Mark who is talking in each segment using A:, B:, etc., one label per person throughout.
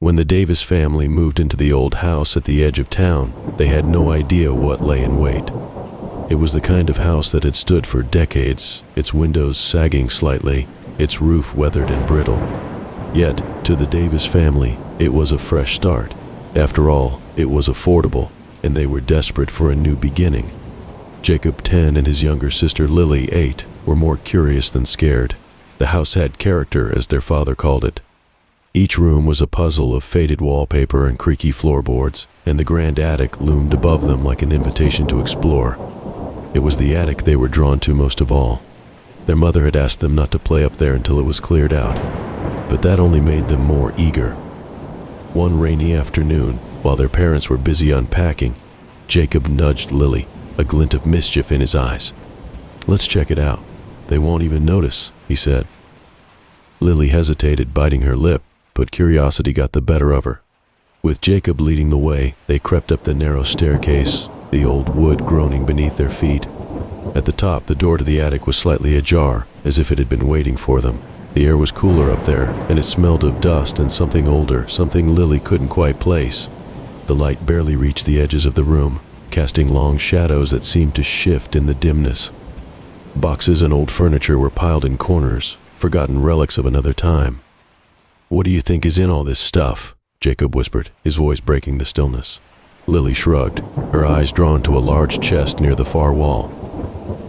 A: When the Davis family moved into the old house at the edge of town, they had no idea what lay in wait. It was the kind of house that had stood for decades, its windows sagging slightly, its roof weathered and brittle. Yet, to the Davis family, it was a fresh start. After all, it was affordable, and they were desperate for a new beginning. Jacob, 10, and his younger sister Lily, 8, were more curious than scared. The house had character, as their father called it. Each room was a puzzle of faded wallpaper and creaky floorboards, and the grand attic loomed above them like an invitation to explore. It was the attic they were drawn to most of all. Their mother had asked them not to play up there until it was cleared out, but that only made them more eager. One rainy afternoon, while their parents were busy unpacking, Jacob nudged Lily, a glint of mischief in his eyes. "Let's check it out. They won't even notice," he said. Lily hesitated, biting her lip, but curiosity got the better of her. With Jacob leading the way, they crept up the narrow staircase, the old wood groaning beneath their feet. At the top, the door to the attic was slightly ajar, as if it had been waiting for them. The air was cooler up there, and it smelled of dust and something older, something Lily couldn't quite place. The light barely reached the edges of the room, casting long shadows that seemed to shift in the dimness. Boxes and old furniture were piled in corners, forgotten relics of another time. "What do you think is in all this stuff?" Jacob whispered, his voice breaking the stillness. Lily shrugged, her eyes drawn to a large chest near the far wall.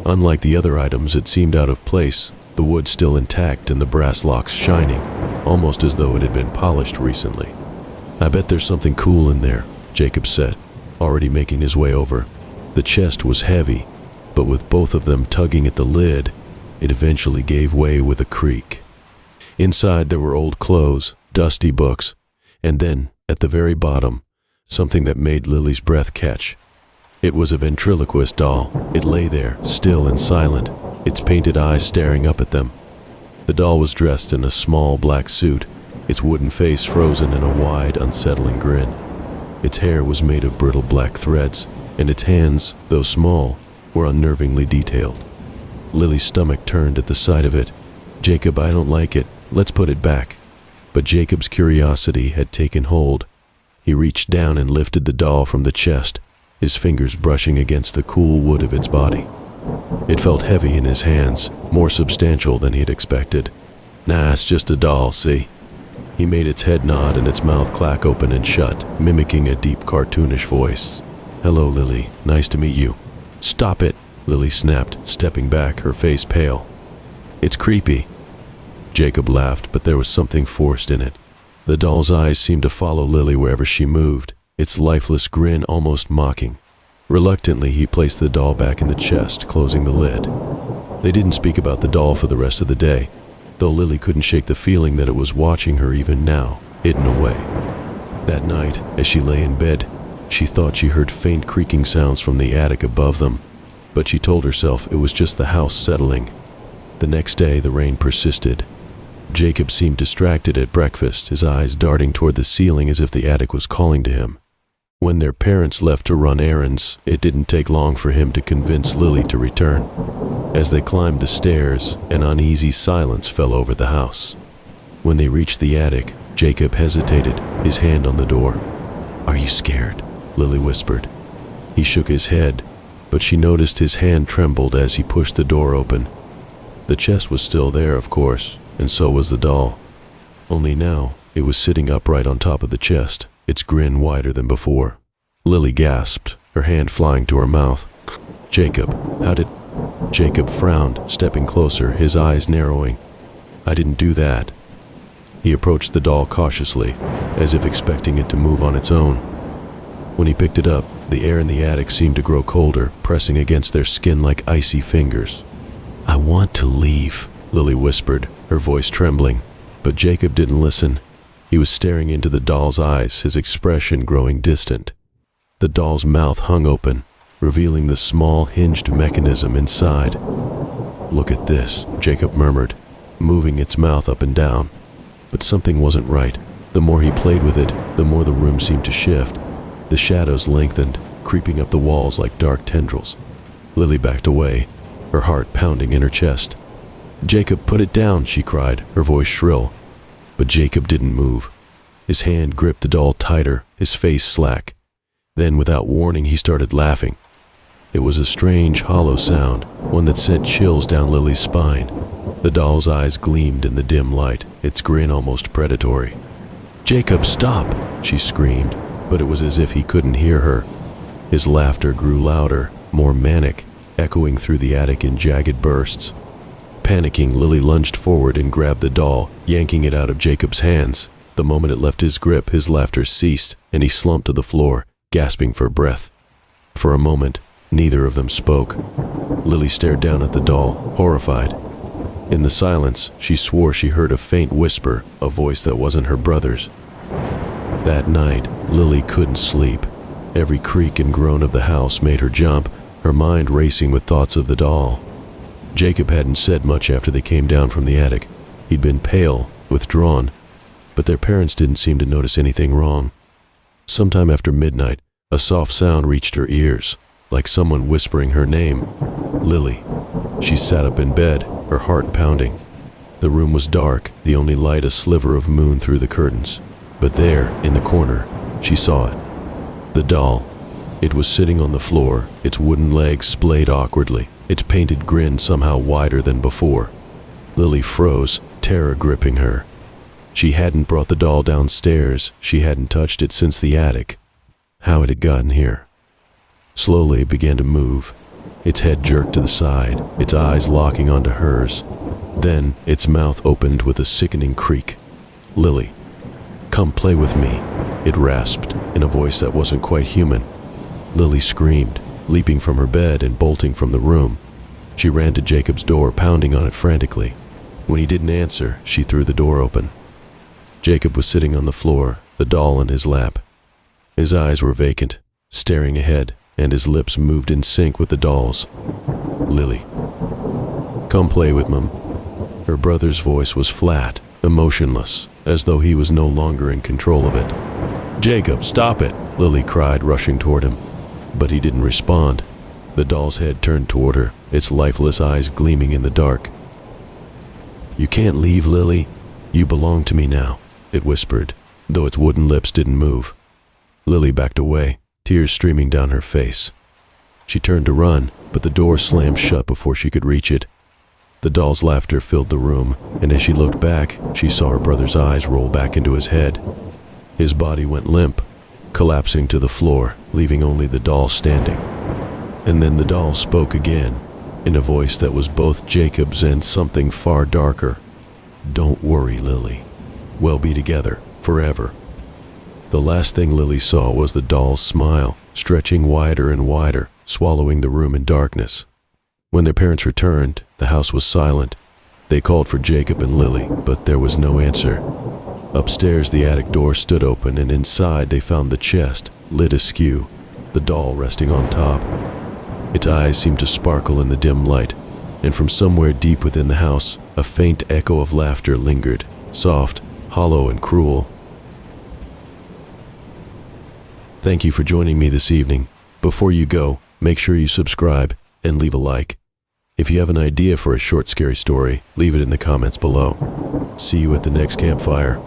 A: Unlike the other items, it seemed out of place, the wood still intact and the brass locks shining, almost as though it had been polished recently. "I bet there's something cool in there," Jacob said, already making his way over. The chest was heavy, but with both of them tugging at the lid, it eventually gave way with a creak. Inside there were old clothes, dusty books, and then, at the very bottom, something that made Lily's breath catch. It was a ventriloquist doll. It lay there, still and silent, its painted eyes staring up at them. The doll was dressed in a small black suit, its wooden face frozen in a wide, unsettling grin. Its hair was made of brittle black threads, and its hands, though small, were unnervingly detailed. Lily's stomach turned at the sight of it. "Jacob, I don't like it. Let's put it back." But Jacob's curiosity had taken hold. He reached down and lifted the doll from the chest, his fingers brushing against the cool wood of its body. It felt heavy in his hands, more substantial than he had expected. "Nah, it's just a doll, see?" He made its head nod and its mouth clack open and shut, mimicking a deep cartoonish voice. "Hello, Lily. Nice to meet you." "Stop it," Lily snapped, stepping back, her face pale. "It's creepy." Jacob laughed, but there was something forced in it. The doll's eyes seemed to follow Lily wherever she moved, its lifeless grin almost mocking. Reluctantly, he placed the doll back in the chest, closing the lid. They didn't speak about the doll for the rest of the day, though Lily couldn't shake the feeling that it was watching her even now, hidden away. That night, as she lay in bed, she thought she heard faint creaking sounds from the attic above them, but she told herself it was just the house settling. The next day, the rain persisted. Jacob seemed distracted at breakfast, his eyes darting toward the ceiling as if the attic was calling to him. When their parents left to run errands, it didn't take long for him to convince Lily to return. As they climbed the stairs, an uneasy silence fell over the house. When they reached the attic, Jacob hesitated, his hand on the door. "Are you scared?" Lily whispered. He shook his head, but she noticed his hand trembled as he pushed the door open. The chest was still there, of course, and so was the doll. Only now, it was sitting upright on top of the chest, its grin wider than before. Lily gasped, her hand flying to her mouth. "Jacob, how did—" Jacob frowned, stepping closer, his eyes narrowing. "I didn't do that." He approached the doll cautiously, as if expecting it to move on its own. When he picked it up, the air in the attic seemed to grow colder, pressing against their skin like icy fingers. "I want to leave," Lily whispered, her voice trembling. But Jacob didn't listen. He was staring into the doll's eyes, his expression growing distant. The doll's mouth hung open, revealing the small, hinged mechanism inside. "Look at this," Jacob murmured, moving its mouth up and down. But something wasn't right. The more he played with it, the more the room seemed to shift. The shadows lengthened, creeping up the walls like dark tendrils. Lily backed away, her heart pounding in her chest. "Jacob, put it down," she cried, her voice shrill. But Jacob didn't move. His hand gripped the doll tighter, his face slack. Then, without warning, he started laughing. It was a strange, hollow sound, one that sent chills down Lily's spine. The doll's eyes gleamed in the dim light, its grin almost predatory. "Jacob, stop!" she screamed, but it was as if he couldn't hear her. His laughter grew louder, more manic, echoing through the attic in jagged bursts. Panicking, Lily lunged forward and grabbed the doll, yanking it out of Jacob's hands. The moment it left his grip, his laughter ceased, and he slumped to the floor, gasping for breath. For a moment, neither of them spoke. Lily stared down at the doll, horrified. In the silence, she swore she heard a faint whisper, a voice that wasn't her brother's. That night, Lily couldn't sleep. Every creak and groan of the house made her jump, her mind racing with thoughts of the doll. Jacob hadn't said much after they came down from the attic. He'd been pale, withdrawn, but their parents didn't seem to notice anything wrong. Sometime after midnight, a soft sound reached her ears, like someone whispering her name, Lily. She sat up in bed, her heart pounding. The room was dark, the only light a sliver of moon through the curtains. But there, in the corner, she saw it. The doll. It was sitting on the floor, its wooden legs splayed awkwardly, its painted grin somehow wider than before. Lily froze, terror gripping her. She hadn't brought the doll downstairs, she hadn't touched it since the attic. How had it gotten here? Slowly it began to move. Its head jerked to the side, its eyes locking onto hers. Then its mouth opened with a sickening creak. "Lily, come play with me," it rasped, in a voice that wasn't quite human. Lily screamed, leaping from her bed and bolting from the room. She ran to Jacob's door, pounding on it frantically. When he didn't answer, she threw the door open. Jacob was sitting on the floor, the doll in his lap. His eyes were vacant, staring ahead, and his lips moved in sync with the doll's. "Lily, come play with Mum." Her brother's voice was flat, emotionless, as though he was no longer in control of it. "Jacob, stop it!" Lily cried, rushing toward him. But he didn't respond. The doll's head turned toward her, its lifeless eyes gleaming in the dark. "You can't leave, Lily. You belong to me now," it whispered, though its wooden lips didn't move. Lily backed away, tears streaming down her face. She turned to run, but the door slammed shut before she could reach it. The doll's laughter filled the room, and as she looked back, she saw her brother's eyes roll back into his head. His body went limp, collapsing to the floor, leaving only the doll standing. And then the doll spoke again, in a voice that was both Jacob's and something far darker. "Don't worry, Lily. We'll be together, forever." The last thing Lily saw was the doll's smile, stretching wider and wider, swallowing the room in darkness. When their parents returned, the house was silent. They called for Jacob and Lily, but there was no answer. Upstairs, the attic door stood open, and inside they found the chest, lit askew, the doll resting on top. Its eyes seemed to sparkle in the dim light, and from somewhere deep within the house, a faint echo of laughter lingered, soft, hollow, and cruel. Thank you for joining me this evening. Before you go, make sure you subscribe and leave a like. If you have an idea for a short scary story, leave it in the comments below. See you at the next campfire.